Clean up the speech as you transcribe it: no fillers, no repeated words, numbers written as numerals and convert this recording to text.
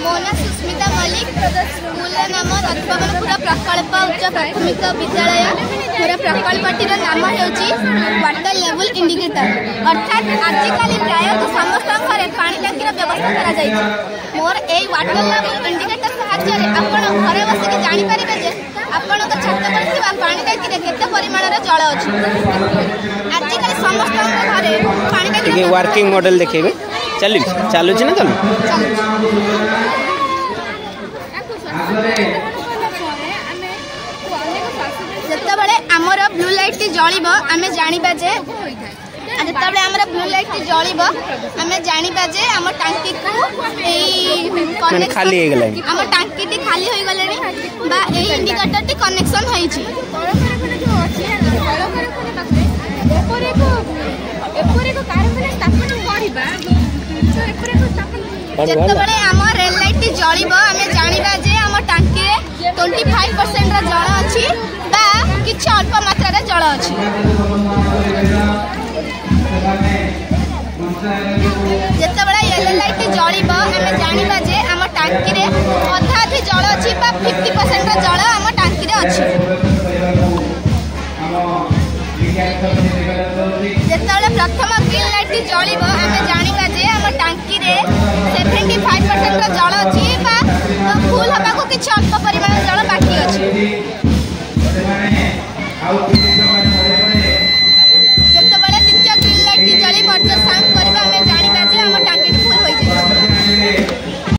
मो ना सुस्मिता मल्लिक स्कूल नाम रथभवनपुर प्रकल्प उच्च प्राथमिक विद्यालय मोर प्रकल्पटीर नाम होची वाटर लेवल इंडिकेटर अर्थात आजिकल प्राय समस्त घरे पानी टांकीर व्यवस्था करा जायछि। मोर एई वाटर लेवल इंडिकेटर सहायता रे आपण घरे बसिक जानि परिबे जे आपण छत पर थिबा पानी टांकी रे केते परिमाण रे जल अछि। आजिकल समस्त घरे पानी टांकी के वर्किंग मॉडल देखेबे चालू छी ना जेतबेले हमर ब्लू लाइट टी जळिबो आमे जानिबा जे जेतबेले हमर ब्लू लाइट टी जळिबो आमे जानिबा जे हम टांकी को एई माने खाली हे गेलै हम टांकी टी खाली होई गेलेनी बा एई इंडिकेटर टी कनेक्शन होई छी। जेतबेले हमर रेल लाइट टी जळिबो आमे जानिबा जे हम टांकी रे 25% रा जळ अछि बा किछ अल्प मात्रा रे जळ अछि। जेतबेले येलो लाइट टी जळिबो आमे जानिबा जे हम टांकी रे आधा अधि जळ अछि बा 50% रा जळ हम टांकी रे अछि। जेतबेले प्रथम ग्रीन लाइट टी जळिबो आमे जानिबा जे हम टांकी रे 75% रा जळ अछि बा फुल हबा को किछ अल्प परिमाण जळ बाकी अछि।